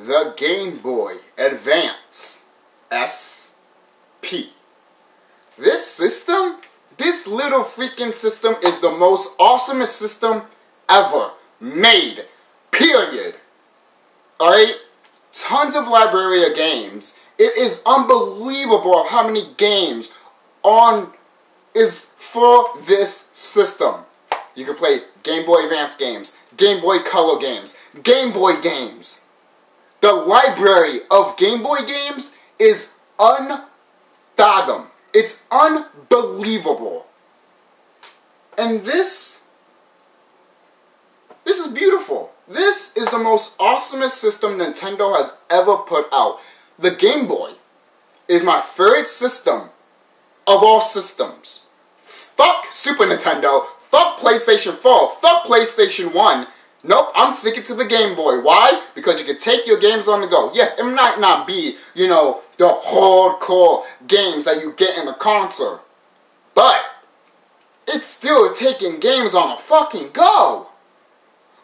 the Game Boy Advance SP. This system, this little freaking system is the most awesomest system ever made. Period. Alright? Tons of library of games. It is unbelievable how many games is for this system. You can play Game Boy Advance games, Game Boy Color games, Game Boy games. The library of Game Boy games is unfathomed. It's unbelievable. And this is beautiful. This is the most awesomest system Nintendo has ever put out. The Game Boy is my favorite system of all systems. Fuck Super Nintendo. Fuck PlayStation 4. Fuck PlayStation 1. Nope, I'm sticking to the Game Boy. Why? Because you can take your games on the go. Yes, it might not be, you know, the hardcore games that you get in the console. But it's still taking games on the fucking go.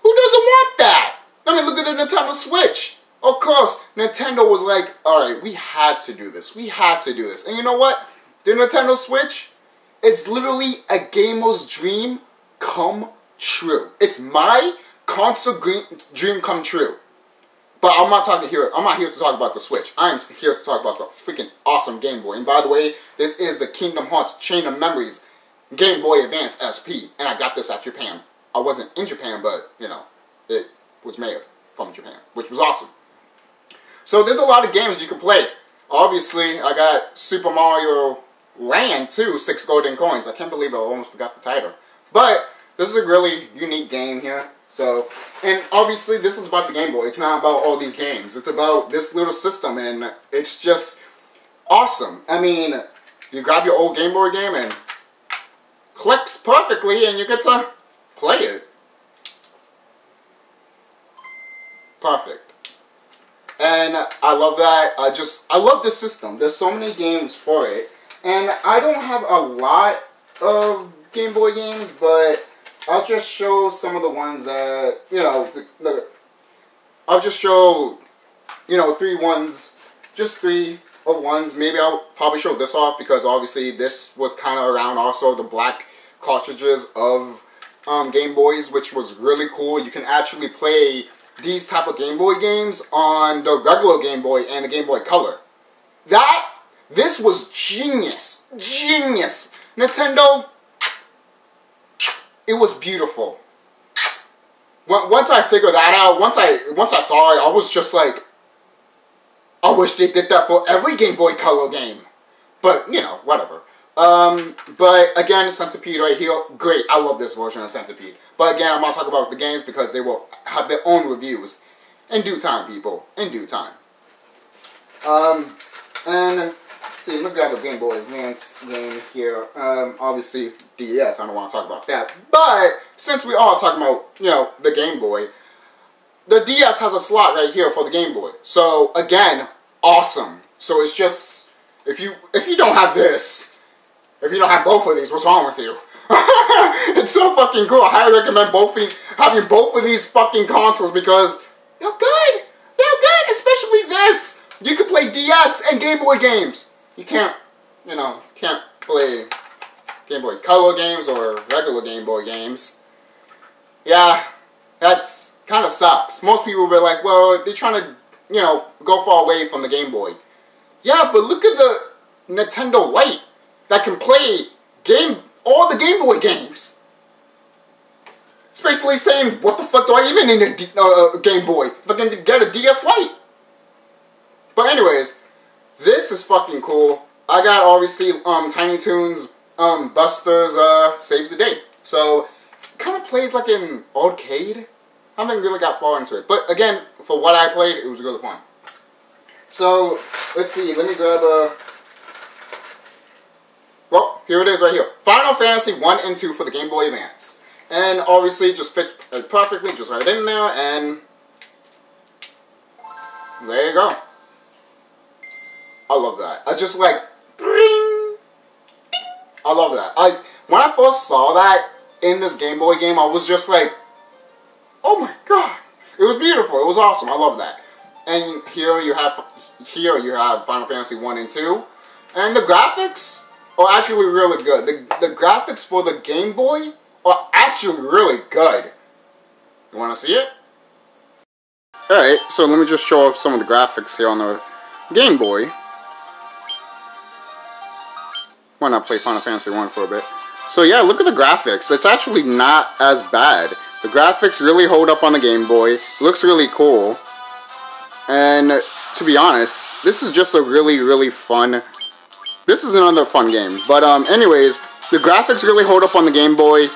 Who doesn't want that? I mean, look at the Nintendo Switch. Of course, Nintendo was like, alright, we had to do this. We had to do this. And you know what? The Nintendo Switch, it's literally a gamer's dream come true. It's my console dream come true. But I'm not here to talk about the Switch. I'm here to talk about the freaking awesome Game Boy. And by the way, this is the Kingdom Hearts Chain of Memories Game Boy Advance SP. And I got this at Japan. I wasn't in Japan, but, you know, it was made from Japan, which was awesome. So there's a lot of games you can play. Obviously, I got Super Mario Land too, 6 golden coins. I can't believe I almost forgot the title. But this is a really unique game here. So, and obviously this is about the Game Boy. It's not about all these games. It's about this little system, and it's just awesome. I mean, you grab your old Game Boy game and clicks perfectly, and you get to play it. Perfect. And I love that. I love this system. There's so many games for it. And I don't have a lot of Game Boy games, but I'll just show some of the ones that, you know, I'll just show, you know, 3 ones, just 3 of ones. Maybe I'll probably show this off because obviously this was kind of around also the black cartridges of Game Boys, which was really cool. You can actually play these type of Game Boy games on the regular Game Boy and the Game Boy Color. This was genius. Genius. Nintendo, it was beautiful. Once I figured that out, once I saw it, I was just like, I wish they did that for every Game Boy Color game. But, you know, whatever. But again, Centipede right here, great. I love this version of Centipede. But again, I'm not talking about the games because they will have their own reviews in due time, people. In due time. And let's see, look at the Game Boy Advance game here. Obviously DS. I don't want to talk about that. But since we are talking about, you know, the Game Boy, the DS has a slot right here for the Game Boy. So again, awesome. So it's just if you don't have this. If you don't have both of these, what's wrong with you? It's so fucking cool. I highly recommend having both of these fucking consoles because they're good. They're good, especially this. You can play DS and Game Boy games. You can't, you know, can't play Game Boy Color games or regular Game Boy games. Yeah, that's kind of sucks. Most people will be like, well, they're trying to, you know, go far away from the Game Boy. Yeah, but look at the Nintendo Lite that can play all the Game Boy games. It's basically saying, what the fuck do I even need a Game Boy if I can get a DS Lite? But anyways, this is fucking cool. I got obviously Tiny Toons Buster's Saves the Day. So it kind of plays like an arcade. I haven't really got far into it. But again, for what I played, it was really fun. So let's see, let me grab a... Well, here it is right here. Final Fantasy 1 and 2 for the Game Boy Advance. And obviously it just fits perfectly, just right in there, and there you go. I love that. I just like, I love that. When I first saw that in this Game Boy game, I was just like, oh my god. It was beautiful. It was awesome. I love that. And here you have Final Fantasy 1 and 2. And the graphics are actually really good. The graphics for the Game Boy are actually really good. You want to see it? Alright, so let me just show off some of the graphics here on the Game Boy. Why not play Final Fantasy 1 for a bit? So yeah, look at the graphics. It's actually not as bad. The graphics really hold up on the Game Boy. It looks really cool. And to be honest, this is just a really fun... This is another fun game. But anyways, the graphics really hold up on the Game Boy.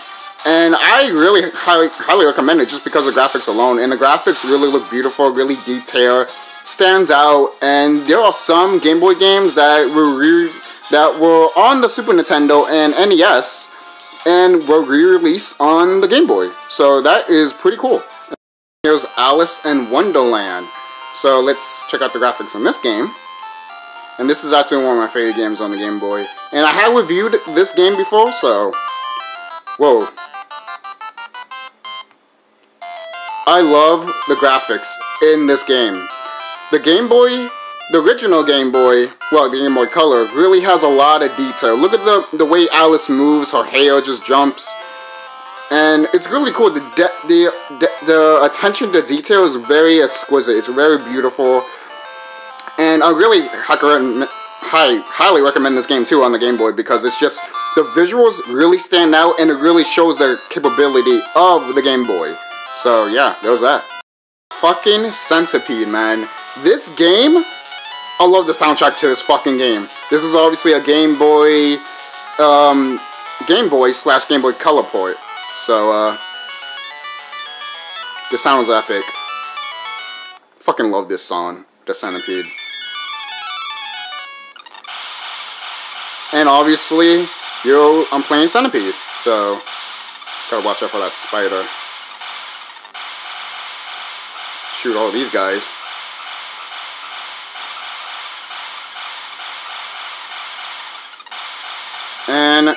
And I really highly recommend it just because of the graphics alone. And the graphics really look beautiful, really detailed, stands out. And there are some Game Boy games that were on the Super Nintendo and NES and were re-released on the Game Boy. So that is pretty cool. Here's Alice in Wonderland. So let's check out the graphics on this game. And this is actually one of my favorite games on the Game Boy. And I have reviewed this game before, so... Whoa. I love the graphics in this game. The Game Boy, the original Game Boy, well, the Game Boy Color, really has a lot of detail. Look at the way Alice moves, her hair just jumps. And it's really cool. The attention to detail is very exquisite. It's very beautiful. And I really highly recommend this game too on the Game Boy because it's just, the visuals really stand out and it really shows the capability of the Game Boy. So yeah, there's that. Fucking Centipede, man. This game, I love the soundtrack to this fucking game. This is obviously a Game Boy / Game Boy Color port. So, this sounds epic. Fucking love this song, The Centipede. And obviously, I'm playing Centipede, so gotta watch out for that spider. Shoot all these guys. And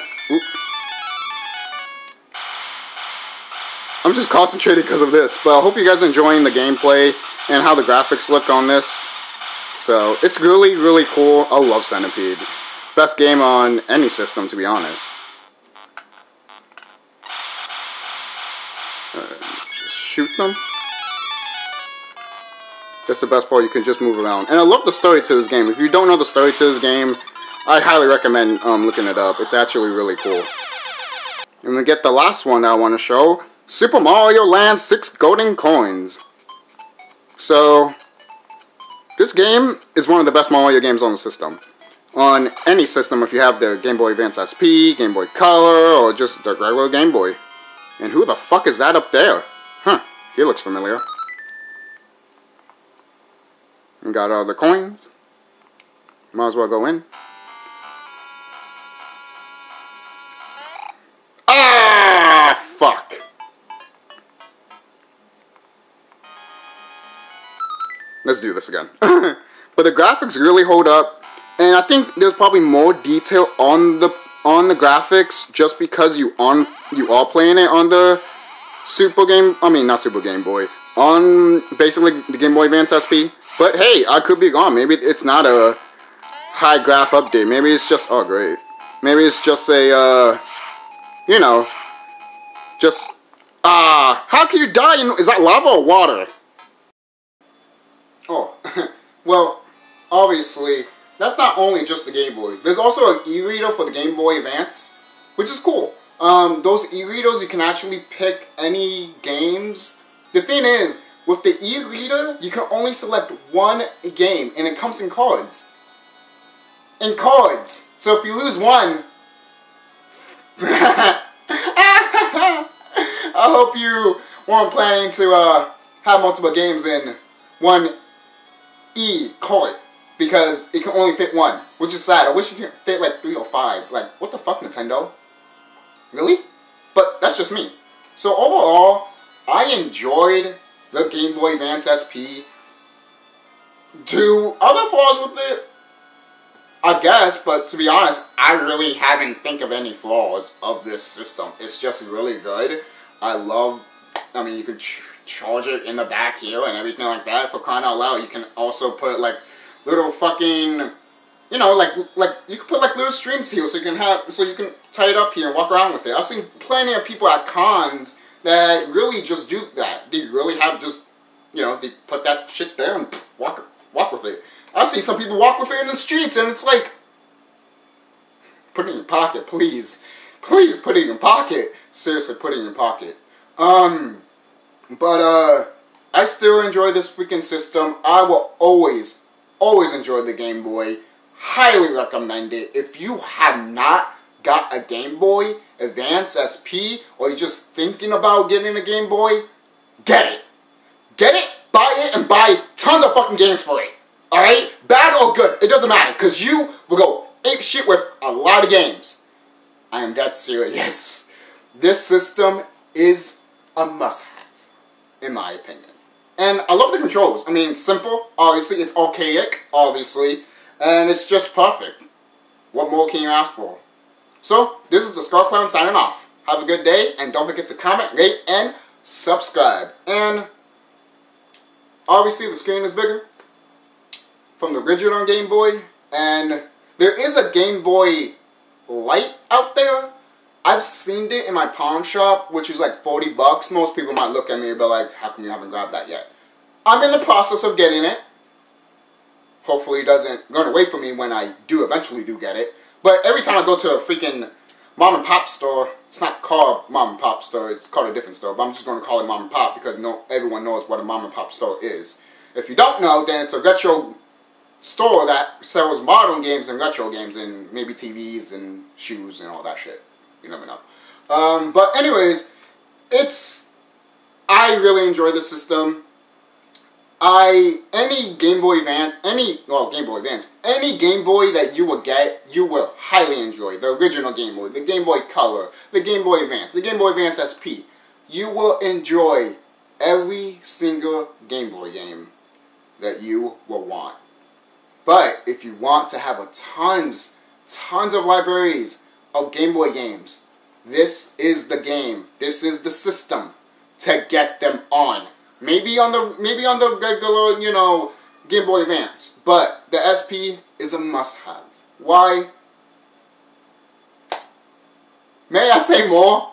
I'm just concentrated because of this, but I hope you guys are enjoying the gameplay and how the graphics look on this. So it's really cool. I love Centipede. Best game on any system, to be honest. Just shoot them. That's the best part. You can just move around. And I love the story to this game. If you don't know the story to this game, I highly recommend looking it up. It's actually really cool. And we get the last one that I want to show. Super Mario Land 6 Golden Coins. So, this game is one of the best Mario games on the system. On any system, if you have the Game Boy Advance SP, Game Boy Color, or just the regular Game Boy. And who the fuck is that up there? Huh, he looks familiar. We got all the coins. Might as well go in. Ah, fuck. Let's do this again. But the graphics really hold up, and I think there's probably more detail on the graphics just because you are playing it on the not Super Game Boy, on basically the Game Boy Advance SP. But hey, I could be wrong. Maybe it's not a high graph update. Maybe it's just, oh great. Maybe it's just a you know, just how can you die in, is that lava or water? Oh, well, obviously, that's not only just the Game Boy. There's also an e-reader for the Game Boy Advance, which is cool. Those e-readers, you can actually pick any games. The thing is, with the e-reader, you can only select one game, and it comes in cards. In cards! So if you lose one... I hope you weren't planning to have multiple games in one card, because it can only fit one, which is sad. I wish you could fit like 3 or 5. Like, what the fuck, Nintendo? Really? But that's just me. So overall, I enjoyed the Game Boy Advance SP. Do other flaws with it? I guess, but to be honest, I really haven't think of any flaws of this system. It's just really good. I mean, you can charge it in the back here and everything like that. For crying out loud, you can also put like little fucking, you know, like you can put like little strings here so you can tie it up here and walk around with it. I've seen plenty of people at cons that really just do that. They really have just, you know, they put that shit there and walk with it. I see some people walk with it in the streets, and it's like, put it in your pocket, please. Please put it in your pocket. Seriously, put it in your pocket. But I still enjoy this freaking system. I will always enjoy the Game Boy. Highly recommend it. If you have not got a Game Boy Advance SP, or you're just thinking about getting a Game Boy, get it. Get it, buy it, and buy tons of fucking games for it. Alright? Bad or good, it doesn't matter, because you will go ape shit with a lot of games. I am that serious. This system is a must-have, in my opinion. And I love the controls. I mean, simple, obviously. It's archaic, obviously. And it's just perfect. What more can you ask for? So, this is TheSkullKlown signing off. Have a good day, and don't forget to comment, rate, and subscribe. And obviously, the screen is bigger from the original Game Boy. And there is a Game Boy Light out there. I've seen it in my pawn shop, which is like 40 bucks. Most people might look at me and be like, how come you haven't grabbed that yet? I'm in the process of getting it. Hopefully it doesn't run away from me when I eventually get it. But every time I go to a freaking mom and pop store, it's not called mom and pop store, it's called a different store, but I'm just going to call it mom and pop because everyone knows what a mom and pop store is. If you don't know, then it's a retro store that sells modern games and retro games and maybe TVs and shoes and all that shit. You never know. But anyways, I really enjoy the system. Any Game Boy Advance, any Game Boy that you will get, you will highly enjoy. The original Game Boy, the Game Boy Color, the Game Boy Advance, the Game Boy Advance SP. You will enjoy every single Game Boy game that you will want. But if you want to have tons of libraries of Game Boy games, this is the game. This is the system to get them on. Maybe on the regular, you know, Game Boy Advance, but the SP is a must-have. Why? May I say more?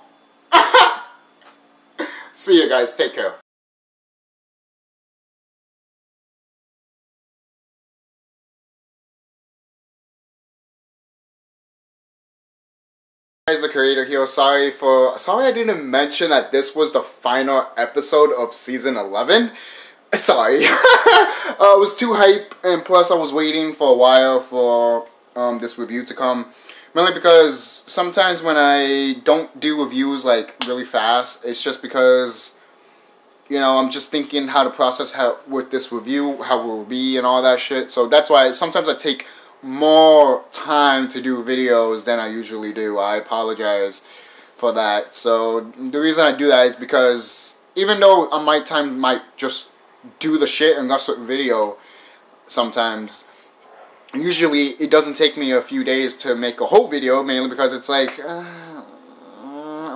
See you guys. Take care. Guys, the creator here. Sorry I didn't mention that this was the final episode of season 11. Sorry. I was too hype, and plus I was waiting for a while for this review to come. Mainly because sometimes when I don't do reviews like really fast, it's just because, you know, I'm just thinking how to process with this review, how it will be and all that shit. So that's why sometimes I take more time to do videos than I usually do. I apologize for that. So the reason I do that is because even though on my time might just do the shit and rush a video sometimes, usually it doesn't take me a few days to make a whole video, mainly because it's like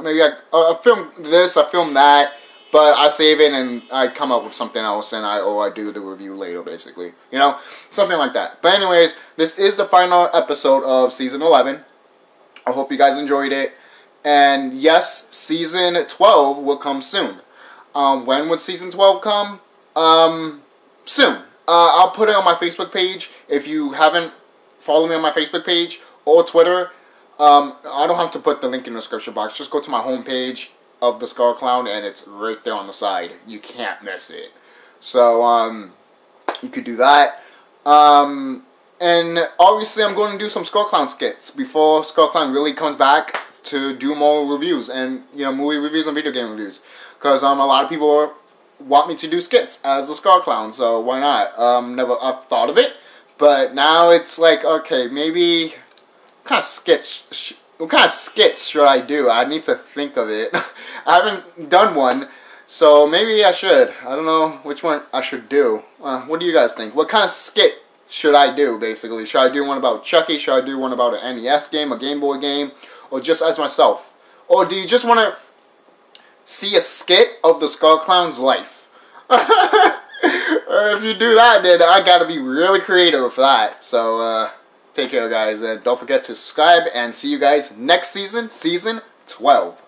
maybe I film this, I film that, but I save it and I come up with something else and I do the review later, basically. You know? Something like that. But anyways, this is the final episode of Season 11. I hope you guys enjoyed it. And yes, Season 12 will come soon. When would Season 12 come? Soon. I'll put it on my Facebook page. If you haven't followed me on my Facebook page or Twitter, I don't have to put the link in the description box. Just go to my homepage of TheSkullKlown, and it's right there on the side. You can't miss it. So, you could do that. And obviously I'm going to do some TheSkullKlown skits before TheSkullKlown really comes back to do more reviews and, you know, movie reviews and video game reviews. Because, a lot of people want me to do skits as TheSkullKlown, so why not? I've thought of it, but now it's like, okay, maybe, what kind of skits should I do? I need to think of it. I haven't done one, so maybe I should. I don't know which one I should do. What do you guys think? What kind of skit should I do, basically? Should I do one about Chucky? Should I do one about an NES game, a Game Boy game, or just as myself? Or do you just want to see a skit of the TheSkullKlown's life. If you do that, then I gotta be really creative for that. So, take care, guys, and don't forget to subscribe, and see you guys next season, season 12.